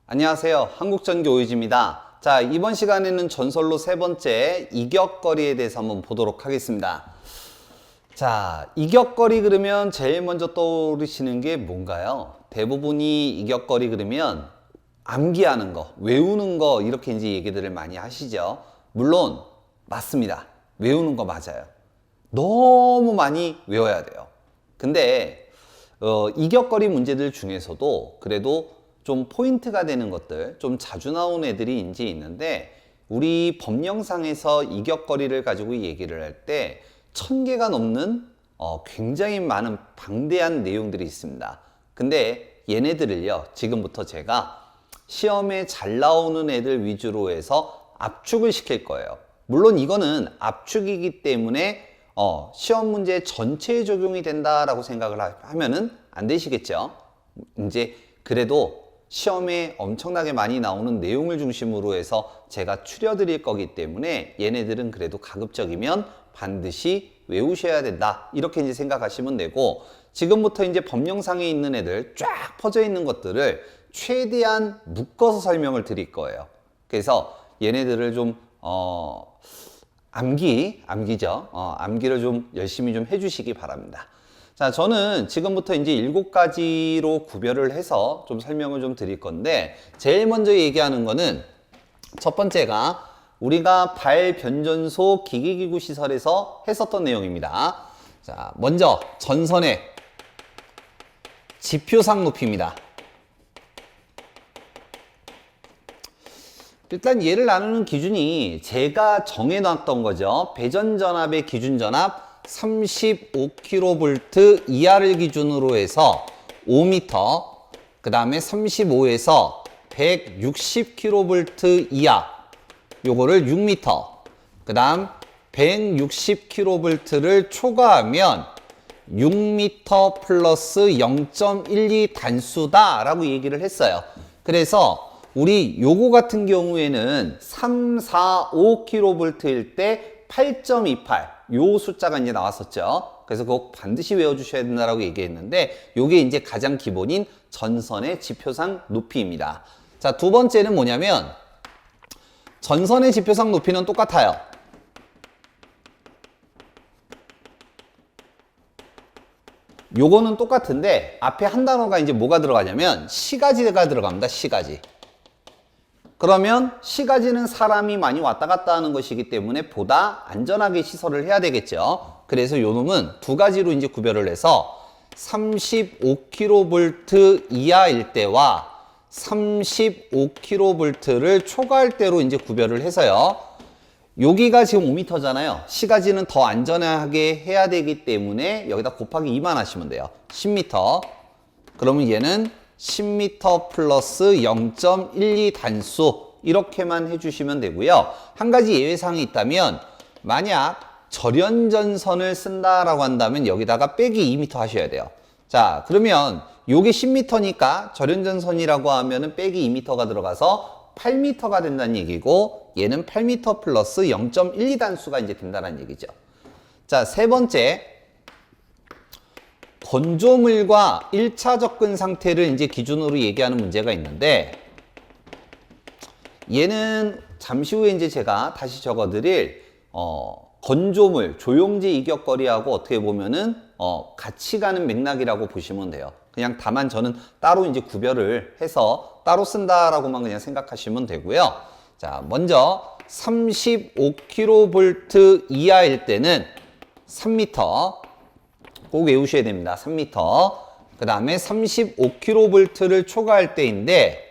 안녕하세요. 한국전교오유지입니다. 자, 이번 시간에는 전설로 세 번째 이격거리에 대해서 한번 보도록 하겠습니다. 자, 이격거리 그러면 제일 먼저 떠오르시는 게 뭔가요? 대부분이 이격거리 그러면 암기하는 거, 외우는 거 이렇게 이제 얘기들을 많이 하시죠. 물론 맞습니다. 외우는 거 맞아요. 너무 많이 외워야 돼요. 근데 이격거리 문제들 중에서도 그래도 좀 포인트가 되는 것들, 좀 자주 나오는 애들이 이제 있는데 우리 법령상에서 이격거리를 가지고 얘기를 할 때 1000개가 넘는 굉장히 많은 방대한 내용들이 있습니다. 근데 얘네들을요, 지금부터 제가 시험에 잘 나오는 애들 위주로 해서 압축을 시킬 거예요. 물론 이거는 압축이기 때문에 시험 문제 전체에 적용이 된다라고 생각을 하면은 안 되시겠죠. 이제 그래도 시험에 엄청나게 많이 나오는 내용을 중심으로 해서 제가 추려드릴 거기 때문에 얘네들은 그래도 가급적이면 반드시 외우셔야 된다. 이렇게 이제 생각하시면 되고, 지금부터 이제 법령상에 있는 애들 쫙 퍼져 있는 것들을 최대한 묶어서 설명을 드릴 거예요. 그래서 얘네들을 좀 암기죠. 암기를 좀 열심히 좀 해주시기 바랍니다. 자, 저는 지금부터 이제 7가지로 구별을 해서 좀 설명을 좀 드릴 건데, 제일 먼저 얘기하는 거는 첫 번째가 우리가 발변전소 기기기구 시설에서 했었던 내용입니다. 자, 먼저 전선의 지표상 높이입니다. 일단 얘를 나누는 기준이 제가 정해놨던 거죠. 배전전압의 기준전압 35kV 이하를 기준으로 해서 5m, 그 다음에 35에서 160kV 이하, 요거를 6m, 그 다음 160kV를 초과하면 6m 플러스 0.12 단수다 라고 얘기를 했어요. 그래서 우리 요거 같은 경우에는 3, 4, 5kV일 때 8.28 요 숫자가 이제 나왔었죠. 그래서 그거 반드시 외워주셔야 된다라고 얘기했는데, 요게 이제 가장 기본인 전선의 지표상 높이입니다. 자, 두 번째는 뭐냐면 전선의 지표상 높이는 똑같아요. 요거는 똑같은데 앞에 한 단어가 이제 뭐가 들어가냐면 시가지가 들어갑니다. 시가지. 그러면 시가지는 사람이 많이 왔다 갔다 하는 것이기 때문에 보다 안전하게 시설을 해야 되겠죠. 그래서 요 놈은 두 가지로 이제 구별을 해서 35kV 이하일 때와 35kV를 초과할 때로 이제 구별을 해서요. 여기가 지금 5m잖아요. 시가지는 더 안전하게 해야 되기 때문에 여기다 곱하기 2만 하시면 돼요. 10m. 그러면 얘는 10m 플러스 0.12 단수, 이렇게만 해주시면 되고요. 한 가지 예외사항이 있다면, 만약 절연전선을 쓴다라고 한다면 여기다가 빼기 2m 하셔야 돼요. 자, 그러면 요게 10m니까 절연전선이라고 하면은 빼기 2m가 들어가서 8m가 된다는 얘기고, 얘는 8m 플러스 0.12 단수가 이제 된다는 얘기죠. 자, 세 번째, 건조물과 1차 접근 상태를 이제 기준으로 얘기하는 문제가 있는데, 얘는 잠시 후에 이제 제가 다시 적어드릴 건조물, 조용제 이격거리하고 어떻게 보면은 같이 가는 맥락이라고 보시면 돼요. 그냥 다만 저는 따로 이제 구별을 해서 따로 쓴다라고만 그냥 생각하시면 되고요. 자, 먼저 35kV 이하일 때는 3m 꼭 외우셔야 됩니다. 3m. 그 다음에 35kV를 초과할 때인데,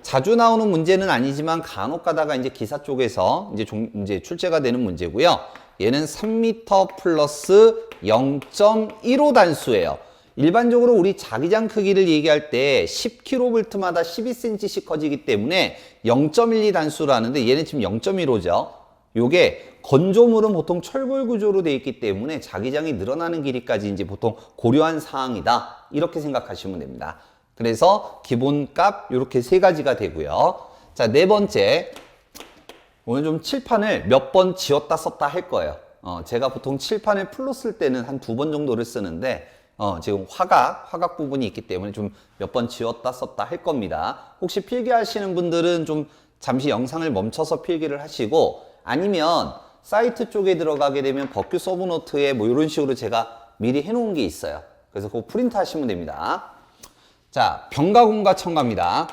자주 나오는 문제는 아니지만 간혹 가다가 이제 기사 쪽에서 이제 출제가 되는 문제고요. 얘는 3m 플러스 0.15 단수예요. 일반적으로 우리 자기장 크기를 얘기할 때 10kV마다 12cm씩 커지기 때문에 0.12 단수라는데, 얘는 지금 0.15죠. 요게 건조물은 보통 철골 구조로 되어 있기 때문에 자기장이 늘어나는 길이까지 이제 보통 고려한 사항이다, 이렇게 생각하시면 됩니다. 그래서 기본값 이렇게 세 가지가 되고요. 자, 네 번째, 오늘 좀 칠판을 몇 번 지웠다 썼다 할 거예요. 제가 보통 칠판을 풀로 쓸 때는 한 2번 정도를 쓰는데 지금 화각 부분이 있기 때문에 좀 몇 번 지웠다 썼다 할 겁니다. 혹시 필기하시는 분들은 좀 잠시 영상을 멈춰서 필기를 하시고, 아니면 사이트 쪽에 들어가게 되면 법규 서브노트에 뭐 이런 식으로 제가 미리 해놓은 게 있어요. 그래서 그거 프린트 하시면 됩니다. 자, 병가, 공가, 첨가입니다.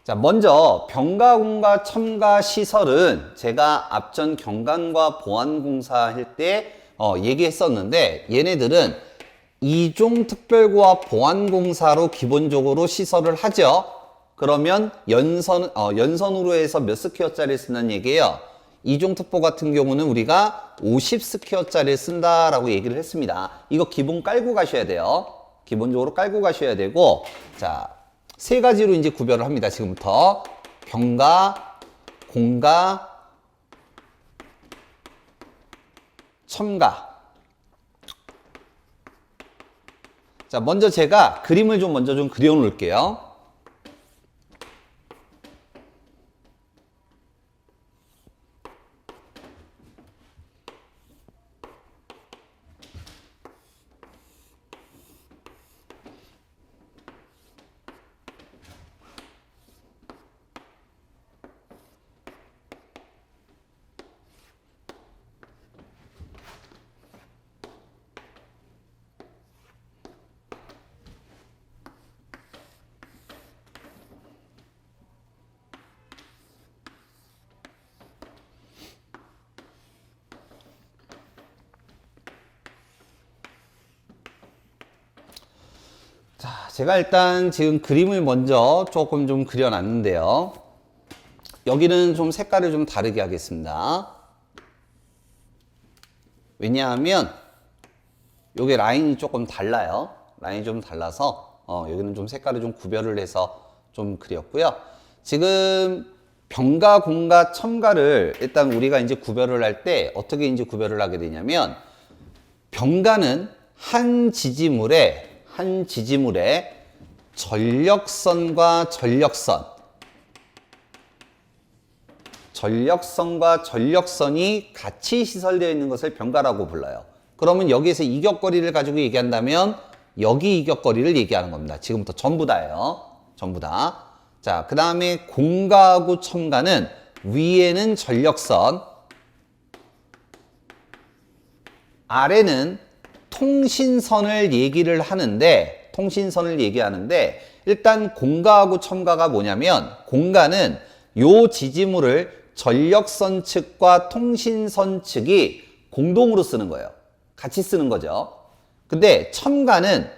자, 먼저 병가, 공가, 첨가 시설은 제가 앞전 경관과 보안공사 할 때 얘기했었는데, 얘네들은 이종특별고와 보안공사로 기본적으로 시설을 하죠. 그러면 연선으로 해서 몇 스퀘어짜리를 쓴다는 얘기예요. 이종특보 같은 경우는 우리가 50 스퀘어짜리를 쓴다라고 얘기를 했습니다. 이거 기본 깔고 가셔야 돼요. 기본적으로 깔고 가셔야 되고, 자, 세 가지로 이제 구별을 합니다. 지금부터 병가, 공가, 첨가. 자, 먼저 제가 그림을 먼저 좀 그려 놓을게요. 자, 제가 일단 지금 그림을 먼저 조금 좀 그려놨는데요. 여기는 좀 색깔을 좀 다르게 하겠습니다. 왜냐하면 요게 라인이 조금 달라요. 라인이 좀 달라서 여기는 좀 색깔을 좀 구별을 해서 좀 그렸고요. 지금 병가, 공가, 첨가를 일단 우리가 이제 구별을 할 때 어떻게 이제 구별을 하게 되냐면, 병가는 한 지지물에 전력선과 전력선이 같이 시설되어 있는 것을 병가라고 불러요. 그러면 여기에서 이격거리를 가지고 얘기한다면 여기 이격거리를 얘기하는 겁니다. 지금부터 전부 다예요. 전부 다. 자, 그 다음에 공가하고 첨가는 위에는 전력선, 아래는 통신선을 얘기하는데, 일단 공가하고 첨가가 뭐냐면, 공가는 요 지지물을 전력선 측과 통신선 측이 공동으로 쓰는 거예요. 같이 쓰는 거죠. 근데 첨가는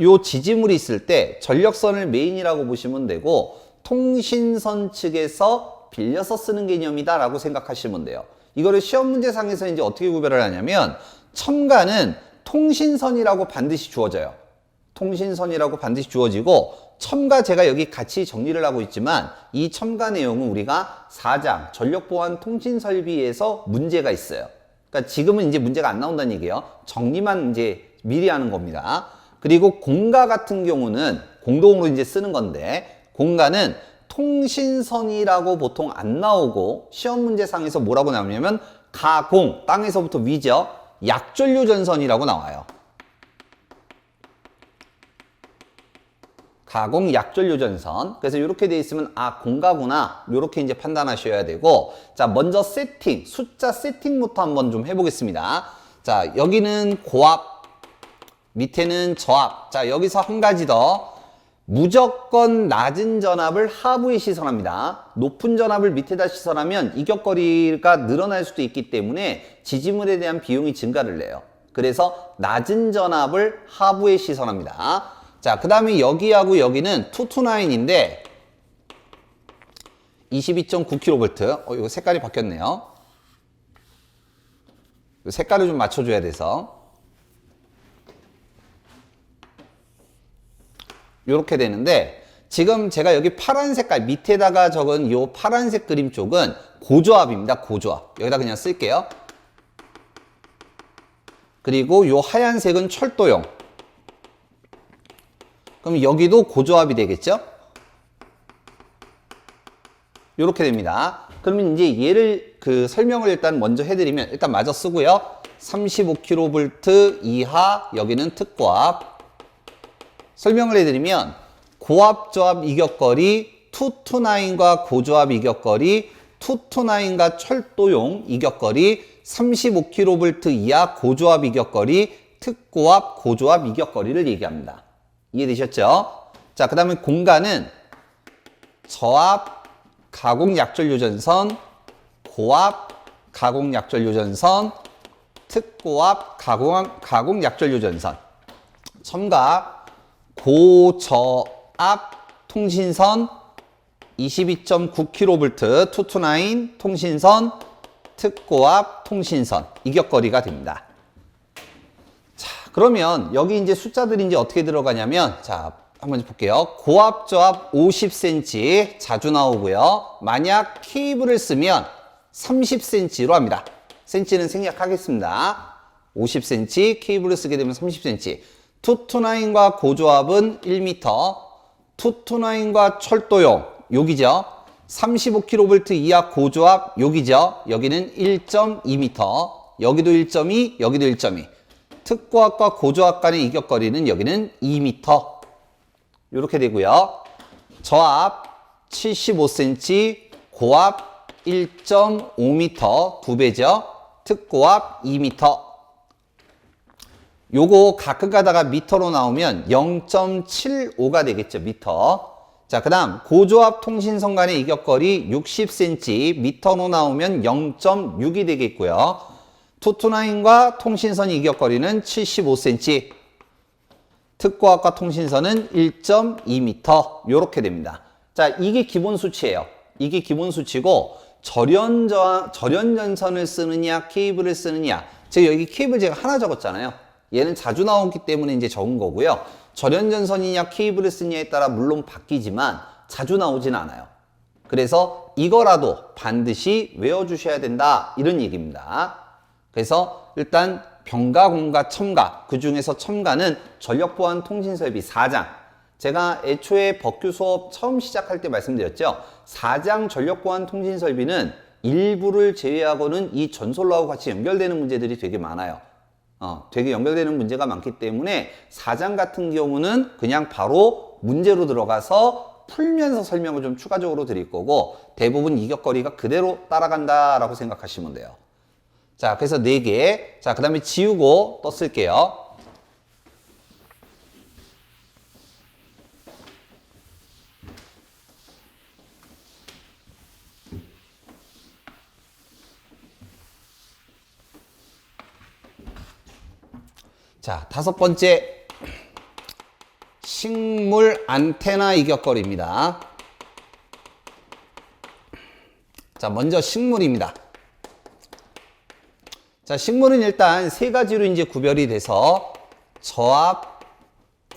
요 지지물이 있을 때 전력선을 메인이라고 보시면 되고, 통신선 측에서 빌려서 쓰는 개념이다라고 생각하시면 돼요. 이거를 시험 문제상에서 이제 어떻게 구별을 하냐면, 첨가는 통신선이라고 반드시 주어져요. 통신선이라고 반드시 주어지고, 첨가 제가 여기 같이 정리를 하고 있지만, 이 첨가 내용은 우리가 4장 전력보안 통신설비에서 문제가 있어요. 그러니까 지금은 이제 문제가 안 나온다는 얘기예요. 정리만 이제 미리 하는 겁니다. 그리고 공가 같은 경우는 공동으로 이제 쓰는 건데, 공가는 통신선이라고 보통 안 나오고 시험 문제상에서 뭐라고 나오냐면 가공, 땅에서부터 위죠. 약전류전선이라고 나와요. 가공 약전류전선. 그래서 이렇게 돼 있으면 아, 공가구나, 이렇게 이제 판단하셔야 되고, 자, 먼저 세팅, 숫자 세팅부터 한번 좀 해보겠습니다. 자, 여기는 고압, 밑에는 저압. 자, 여기서 한 가지 더. 무조건 낮은 전압을 하부에 시설합니다. 높은 전압을 밑에다 시설하면 이격거리가 늘어날 수도 있기 때문에 지지물에 대한 비용이 증가를 내요. 그래서 낮은 전압을 하부에 시설합니다. 자, 그 다음에 여기하고 여기는 229인데 22.9kV. 이거 색깔이 바뀌었네요. 색깔을 좀 맞춰줘야 돼서. 요렇게 되는데, 지금 제가 여기 파란 색깔 밑에다가 적은 요 파란색 그림 쪽은 고조압입니다. 고조압. 여기다 그냥 쓸게요. 그리고 요 하얀색은 철도용. 그럼 여기도 고조압이 되겠죠? 요렇게 됩니다. 그러면 이제 얘를 그 설명을 일단 먼저 해드리면 일단 마저 쓰고요. 35kV 이하 여기는 특고압. 설명을 해드리면 고압 저압 이격거리 229과 고저압 이격거리 229과 철도용 이격거리 35kV 이하 고저압 이격거리 특고압 고저압 이격거리를 얘기합니다. 이해되셨죠? 자, 그 다음에 공간은 저압 가공약전류전선, 고압 가공약전류전선, 특고압 가공약전류전선, 첨가 고저압 통신선 22.9kV 229 통신선, 특고압 통신선 이격거리가 됩니다. 자, 그러면 여기 이제 숫자들이 이제 어떻게 들어가냐면, 자, 한번 볼게요. 고압 저압 50cm 자주 나오고요. 만약 케이블을 쓰면 30cm로 합니다. cm는 생략하겠습니다. 50cm, 케이블을 쓰게 되면 30cm. 229과 고저압은 1m, 229과 철도용 여기죠. 35kV 이하 고저압 여기죠. 여기는 1.2m, 여기도 1.2, 여기도 1.2. 특고압과 고저압 간의 이격거리는 여기는 2m. 이렇게 되고요. 저압 75cm, 고압 1.5m, 2배죠. 특고압 2m. 요거 가끔 가다가 미터로 나오면 0.75가 되겠죠, 미터. 자, 그 다음 고저압 통신선 간의 이격거리 60cm, 미터로 나오면 0.6이 되겠고요. 229과 통신선 이격거리는 75cm, 특고압과 통신선은 1.2m 요렇게 됩니다. 자, 이게 기본 수치예요. 이게 기본 수치고 절연전선을 쓰느냐 케이블을 쓰느냐, 제가 여기 케이블 제가 하나 적었잖아요. 얘는 자주 나오기 때문에 이제 적은 거고요. 절연전선이냐 케이블을 쓰느냐에 따라 물론 바뀌지만 자주 나오진 않아요. 그래서 이거라도 반드시 외워주셔야 된다 이런 얘기입니다. 그래서 일단 병가, 공가, 첨가, 그 중에서 첨가는 전력보안 통신설비 4장. 제가 애초에 법규 수업 처음 시작할 때 말씀드렸죠. 4장 전력보안 통신설비는 일부를 제외하고는 이 전솔로하고 같이 연결되는 문제들이 되게 많아요. 되게 연결되는 문제가 많기 때문에 4장 같은 경우는 그냥 바로 문제로 들어가서 풀면서 설명을 좀 추가적으로 드릴 거고, 대부분 이격거리가 그대로 따라간다라고 생각하시면 돼요. 자, 그래서 4개. 자, 그 다음에 지우고 또 쓸게요. 자, 5번째. 식물 안테나 이격거리입니다. 자, 먼저 식물입니다. 자, 식물은 일단 3가지로 이제 구별이 돼서 저압,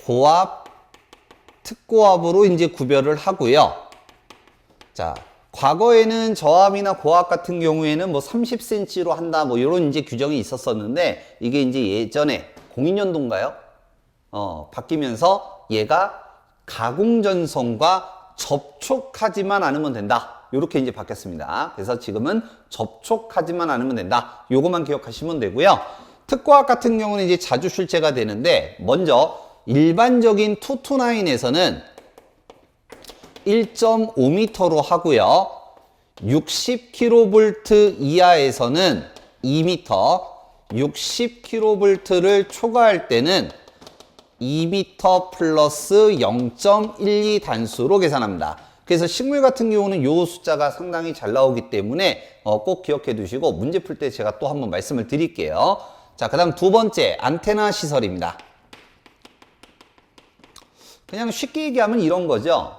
고압, 특고압으로 이제 구별을 하고요. 자, 과거에는 저압이나 고압 같은 경우에는 뭐 30cm로 한다 뭐 이런 이제 규정이 있었었는데, 이게 이제 예전에 02년도인가요? 바뀌면서 얘가 가공전선과 접촉하지만 않으면 된다. 이렇게 이제 바뀌었습니다. 그래서 지금은 접촉하지만 않으면 된다. 요것만 기억하시면 되고요. 특고압 같은 경우는 이제 자주 출제가 되는데, 먼저 일반적인 229에서는 1.5m로 하고요. 60kV 이하에서는 2m, 60kV를 초과할 때는 2m 플러스 0.12 단수로 계산합니다. 그래서 식물 같은 경우는 요 숫자가 상당히 잘 나오기 때문에 꼭 기억해 두시고, 문제 풀 때 제가 또 한번 말씀을 드릴게요. 자, 그 다음 2번째 안테나 시설입니다. 그냥 쉽게 얘기하면 이런 거죠.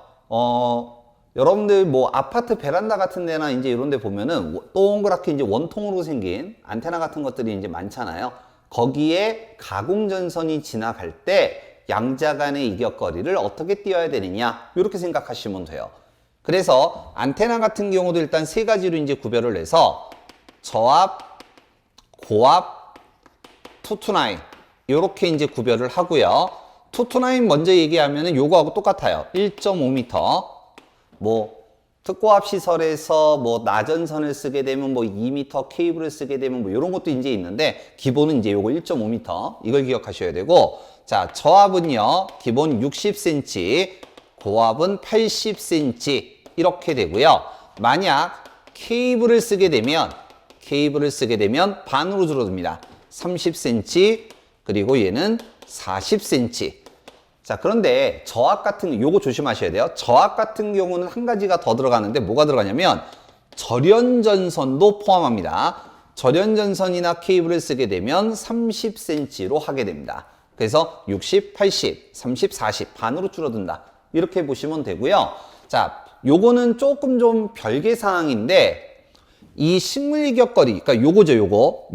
여러분들 뭐 아파트 베란다 같은 데나 이제 이런 데 보면은 동그랗게 이제 원통으로 생긴 안테나 같은 것들이 이제 많잖아요. 거기에 가공전선이 지나갈 때 양자 간의 이격거리를 어떻게 띄어야 되느냐, 이렇게 생각하시면 돼요. 그래서 안테나 같은 경우도 일단 3가지로 이제 구별을 해서 저압, 고압, 229 이렇게 이제 구별을 하고요. 229 먼저 얘기하면은 요거하고 똑같아요. 1.5m, 뭐 특고압 시설에서 뭐 나전선을 쓰게 되면 뭐 2m 케이블을 쓰게 되면 뭐 이런 것도 이제 있는데 기본은 이제 요거 1.5m 이걸 기억하셔야 되고 자 저압은요 기본 60cm 고압은 80cm 이렇게 되고요. 만약 케이블을 쓰게 되면 반으로 줄어듭니다. 30cm 그리고 얘는 40cm. 자, 그런데 저압 같은 요거 조심하셔야 돼요. 저압 같은 경우는 한 가지가 더 들어가는데 뭐가 들어가냐면 절연전선도 포함합니다. 절연전선이나 케이블을 쓰게 되면 30cm로 하게 됩니다. 그래서 60, 80, 30, 40 반으로 줄어든다. 이렇게 보시면 되고요. 자, 요거는 조금 좀 별개 사항인데 이 식물 이격거리, 그러니까 요거죠,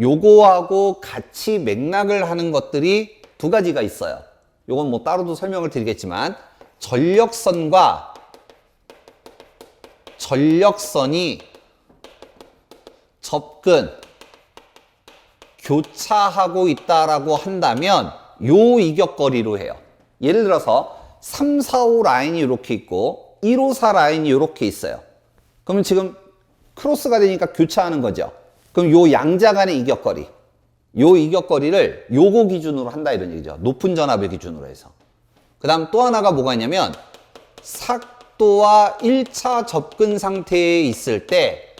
요거하고 같이 맥락을 하는 것들이 두 가지가 있어요. 요건 뭐 따로도 설명을 드리겠지만 전력선과 전력선이 접근, 교차하고 있다라고 한다면 요 이격거리로 해요. 예를 들어서 3, 4, 5 라인이 이렇게 있고 1, 5, 4 라인이 이렇게 있어요. 그러면 지금 크로스가 되니까 교차하는 거죠. 그럼 요 양자 간의 이격거리, 요 이격거리를 요거 기준으로 한다 이런 얘기죠. 높은 전압을 기준으로 해서. 그 다음 또 하나가 뭐가 있냐면 삭도와 1차 접근 상태에 있을 때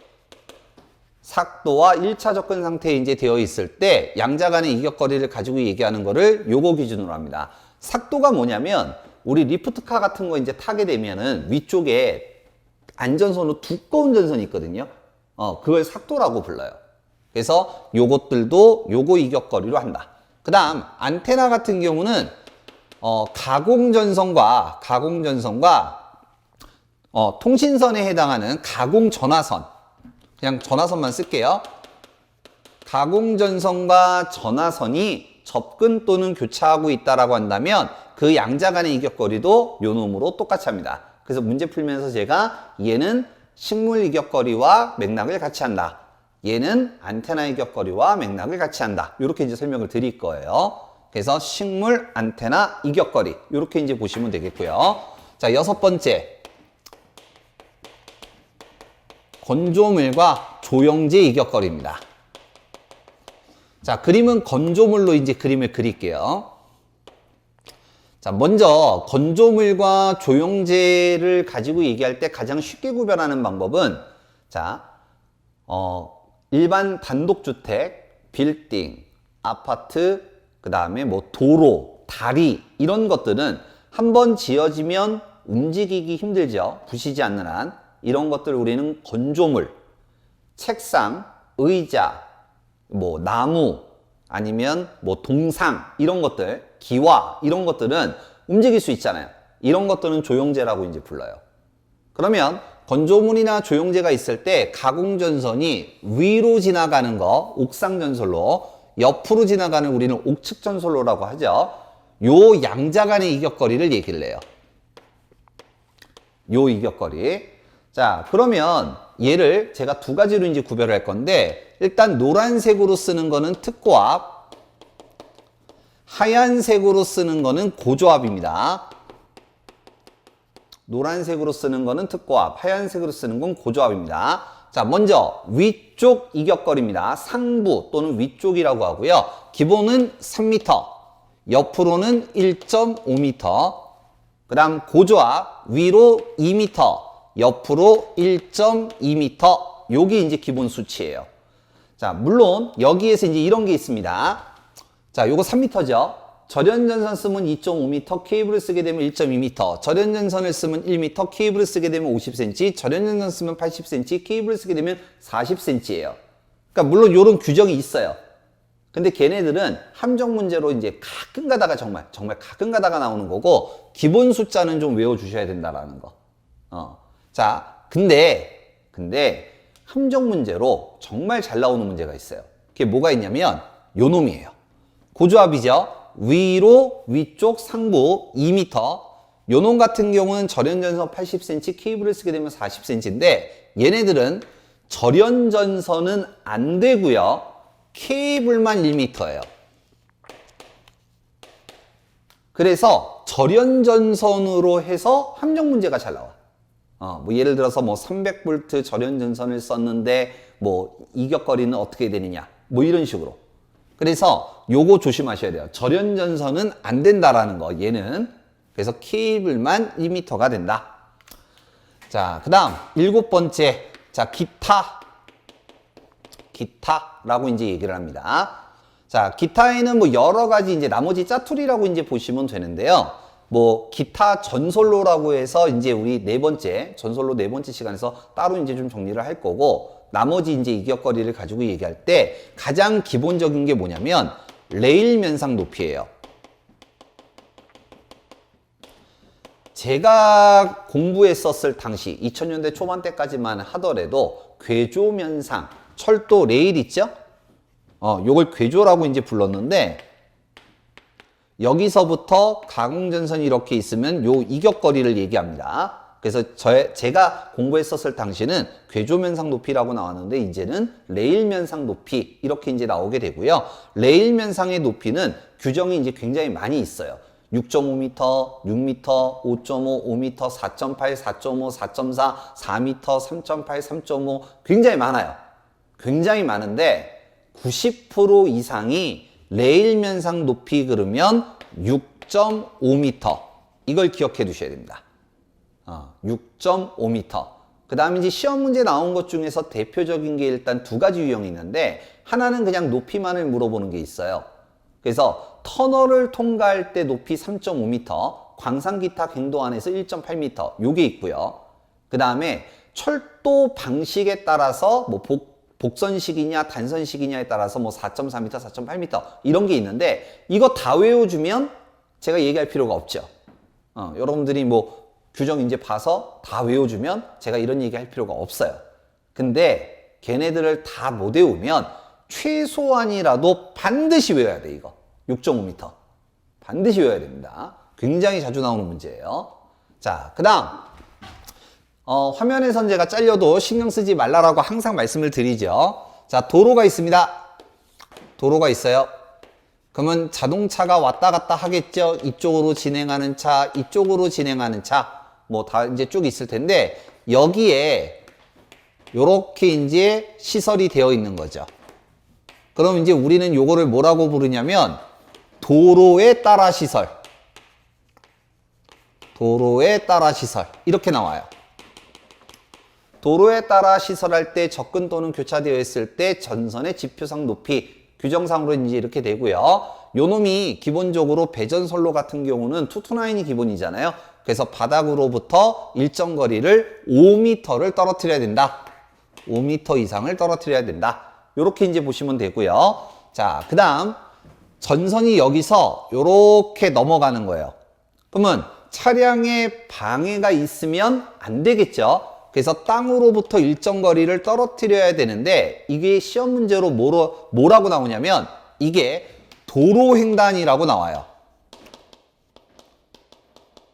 삭도와 1차 접근 상태에 이제 되어 있을 때 양자 간의 이격거리를 가지고 얘기하는 거를 요거 기준으로 합니다. 삭도가 뭐냐면 우리 리프트카 같은 거 이제 타게 되면은 위쪽에 안전선으로 두꺼운 전선이 있거든요. 그걸 삭도라고 불러요. 그래서 요것들도 요거 이격거리로 한다. 그 다음 안테나 같은 경우는 가공전선과 통신선에 해당하는 가공전화선, 그냥 전화선만 쓸게요. 가공전선과 전화선이 접근 또는 교차하고 있다라고 한다면 그 양자 간의 이격거리도 요 놈으로 똑같이 합니다. 그래서 문제 풀면서 제가 얘는 식물 이격거리와 맥락을 같이 한다. 얘는 안테나 이격거리와 맥락을 같이 한다. 이렇게 이제 설명을 드릴 거예요. 그래서 식물, 안테나, 이격거리. 이렇게 이제 보시면 되겠고요. 자, 6번째. 건조물과 조영제 이격거리입니다. 자, 그림은 건조물로 이제 그림을 그릴게요. 자, 먼저 건조물과 조영제를 가지고 얘기할 때 가장 쉽게 구별하는 방법은 자, 일반 단독주택, 빌딩, 아파트, 그 다음에 뭐 도로, 다리 이런 것들은 한번 지어지면 움직이기 힘들죠. 부시지 않는 한. 이런 것들 우리는 건조물, 책상, 의자, 뭐 나무 아니면 뭐 동상 이런 것들, 기와 이런 것들은 움직일 수 있잖아요. 이런 것들은 조영제라고 이제 불러요. 그러면 건조물이나 조영제가 있을 때 가공전선이 위로 지나가는 거 옥상전솔로, 옆으로 지나가는 우리는 옥측전솔로라고 하죠. 요 양자 간의 이격거리를 얘기를 해요. 요 이격거리. 자, 그러면 얘를 제가 두 가지로 이제 구별할 건데 일단 노란색으로 쓰는 거는 특고압, 하얀색으로 쓰는 거는 고조압입니다. 노란색으로 쓰는 거는 특고압, 하얀색으로 쓰는 건 고조압입니다. 자, 먼저 위쪽 이격거리입니다. 상부 또는 위쪽이라고 하고요. 기본은 3m, 옆으로는 1.5m, 그 다음 고조압 위로 2m, 옆으로 1.2m, 요게 이제 기본 수치예요. 자, 물론 여기에서 이제 이런 게 있습니다. 자, 요거 3m죠. 절연전선 쓰면 2.5m, 케이블을 쓰게 되면 1.2m, 절연전선을 쓰면 1m, 케이블을 쓰게 되면 50cm, 절연전선 쓰면 80cm, 케이블을 쓰게 되면 40cm예요. 그러니까 물론 요런 규정이 있어요. 근데 걔네들은 함정 문제로 이제 가끔 가다가 정말 가끔 가다가 나오는 거고 기본 숫자는 좀 외워주셔야 된다라는 거. 자, 근데 함정 문제로 정말 잘 나오는 문제가 있어요. 그게 뭐가 있냐면 요 놈이에요. 고조압이죠. 위로 위쪽 상부 2m. 요 놈 같은 경우는 절연전선 80cm, 케이블을 쓰게 되면 40cm인데 얘네들은 절연전선은 안 되고요. 케이블만 1m예요. 그래서 절연전선으로 해서 함정 문제가 잘 나와. 뭐 예를 들어서 뭐 300V 절연 전선을 썼는데 뭐 이격거리는 어떻게 되느냐. 뭐 이런 식으로. 그래서 요거 조심하셔야 돼요. 절연 전선은 안 된다라는 거. 얘는. 그래서 케이블만 2m가 된다. 자, 그다음 7번째. 자, 기타라고 이제 얘기를 합니다. 자, 기타에는 뭐 여러 가지 이제 나머지 짜투리라고 이제 보시면 되는데요. 뭐 기타 전솔로라고 해서 이제 우리 전솔로 네 번째 시간에서 따로 이제 좀 정리를 할 거고, 나머지 이제 이격거리를 가지고 얘기할 때 가장 기본적인 게 뭐냐면 레일 면상 높이예요. 제가 공부했었을 당시 2000년대 초반때까지만 하더라도 궤조 면상, 철도 레일 있죠? 요걸 궤조라고 이제 불렀는데, 여기서부터 가공전선이 이렇게 있으면 요 이격거리를 얘기합니다. 그래서 제가 공부했었을 당시는 궤조면상 높이라고 나왔는데, 이제는 레일면상 높이 이렇게 이제 나오게 되고요. 레일면상의 높이는 규정이 이제 굉장히 많이 있어요. 6.5m, 6m, 5.5, 5m, 4.8, 4.5, 4.4, 4m, 3.8, 3.5 굉장히 많아요. 굉장히 많은데 90% 이상이 레일면상 높이 그러면 6.5m. 이걸 기억해 두셔야 됩니다. 6.5m. 그 다음에 이제 시험 문제 나온 것 중에서 대표적인 게 일단 두 가지 유형이 있는데, 하나는 그냥 높이만을 물어보는 게 있어요. 그래서 터널을 통과할 때 높이 3.5m, 광산기타 갱도 안에서 1.8m 요게 있고요. 그 다음에 철도 방식에 따라서 뭐 복선식이냐 단선식이냐에 따라서 뭐 4.4m, 4.8m 이런 게 있는데, 이거 다 외워주면 제가 얘기할 필요가 없죠. 여러분들이 뭐 규정 이제 봐서 다 외워주면 제가 이런 얘기 할 필요가 없어요. 근데 걔네들을 다 못 외우면 최소한이라도 반드시 외워야 돼. 이거 6.5m 반드시 외워야 됩니다. 굉장히 자주 나오는 문제예요. 자, 그 다음 화면에선 제가 잘려도 신경 쓰지 말라라고 항상 말씀을 드리죠. 자, 도로가 있습니다. 도로가 있어요. 그러면 자동차가 왔다 갔다 하겠죠. 이쪽으로 진행하는 차, 이쪽으로 진행하는 차, 뭐 다 이제 쭉 있을 텐데, 여기에 요렇게 이제 시설이 되어 있는 거죠. 그럼 이제 우리는 요거를 뭐라고 부르냐면 도로에 따라 시설. 도로에 따라 시설. 이렇게 나와요. 도로에 따라 시설할 때 접근 또는 교차되어 있을 때 전선의 지표상 높이 규정상으로 이제 이렇게 되고요. 요 놈이 기본적으로 배전선로 같은 경우는 투투나인이 기본이잖아요. 그래서 바닥으로부터 일정 거리를 5m를 떨어뜨려야 된다. 5m 이상을 떨어뜨려야 된다. 요렇게 이제 보시면 되고요. 자, 그 다음 전선이 여기서 요렇게 넘어가는 거예요. 그러면 차량에 방해가 있으면 안 되겠죠. 그래서 땅으로부터 일정 거리를 떨어뜨려야 되는데, 이게 시험 문제로 뭐라고 나오냐면 이게 도로횡단이라고 나와요.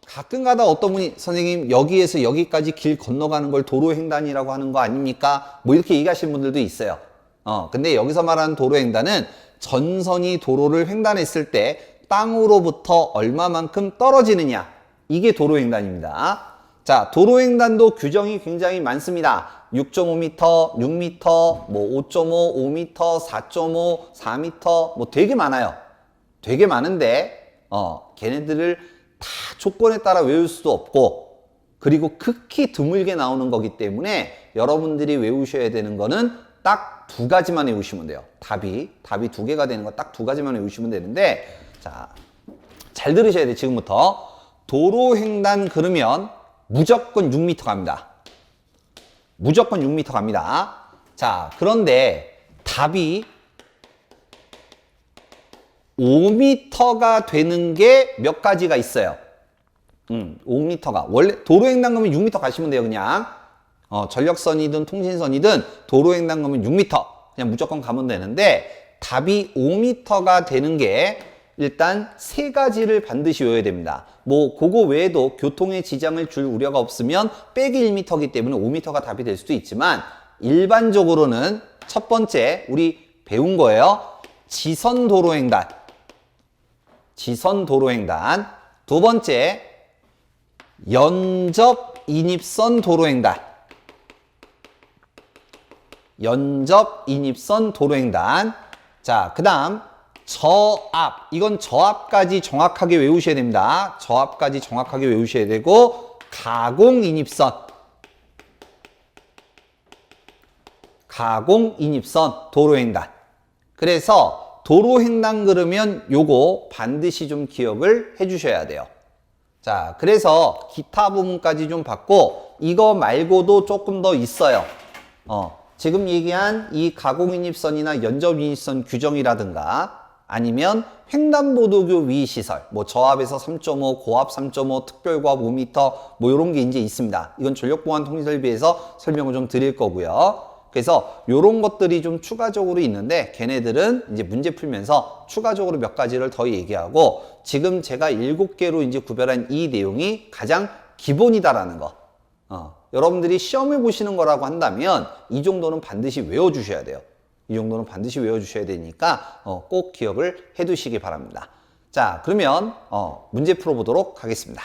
가끔 가다 어떤 분이 선생님 여기에서 여기까지 길 건너가는 걸 도로횡단이라고 하는 거 아닙니까? 뭐 이렇게 얘기하시는 분들도 있어요. 근데 여기서 말하는 도로횡단은 전선이 도로를 횡단했을 때 땅으로부터 얼마만큼 떨어지느냐, 이게 도로횡단입니다. 자, 도로횡단도 규정이 굉장히 많습니다. 6.5m, 6m, 뭐 5.5, 5m, 4.5, 4m, 뭐 되게 많아요. 되게 많은데 걔네들을 다 조건에 따라 외울 수도 없고, 그리고 극히 드물게 나오는 거기 때문에 여러분들이 외우셔야 되는 거는 딱 두 가지만 외우시면 돼요. 답이 두 개가 되는 거 딱 두 가지만 외우시면 되는데, 자, 잘 들으셔야 돼요. 지금부터 도로횡단 그러면 무조건 6m 갑니다. 무조건 6m 갑니다. 자, 그런데 답이 5m가 되는 게 몇 가지가 있어요. 5m가. 원래 도로횡단 가면 6m 가시면 돼요, 그냥. 전력선이든 통신선이든 도로횡단 가면 6m. 그냥 무조건 가면 되는데, 답이 5m가 되는 게 일단 세 가지를 반드시 외워야 됩니다. 뭐 그거 외에도 교통에 지장을 줄 우려가 없으면 빼기 1m이기 때문에 5m가 답이 될 수도 있지만, 일반적으로는 첫 번째 우리 배운 거예요. 지선 도로횡단. 지선 도로횡단. 두 번째 연접 인입선 도로횡단. 연접 인입선 도로횡단. 자, 그 다음 저압. 이건 저압까지 정확하게 외우셔야 됩니다. 저압까지 정확하게 외우셔야 되고, 가공 인입선. 가공 인입선 도로횡단. 그래서 도로횡단 그러면 요거 반드시 좀 기억을 해 주셔야 돼요. 자, 그래서 기타 부분까지 좀 봤고, 이거 말고도 조금 더 있어요. 지금 얘기한 이 가공인입선이나 연접인입선 규정이라든가 아니면 횡단보도교 위시설, 뭐 저압에서 3.5, 고압 3.5, 특별고압 5m 뭐 이런 게 이제 있습니다. 이건 전력보안 통신설비에서 설명을 좀 드릴 거고요. 그래서 이런 것들이 좀 추가적으로 있는데 걔네들은 이제 문제 풀면서 추가적으로 몇 가지를 더 얘기하고, 지금 제가 7개로 이제 구별한 이 내용이 가장 기본이다라는 거. 여러분들이 시험을 보시는 거라고 한다면 이 정도는 반드시 외워주셔야 돼요. 이 정도는 반드시 외워주셔야 되니까 꼭 기억을 해두시기 바랍니다. 자, 그러면 문제 풀어보도록 하겠습니다.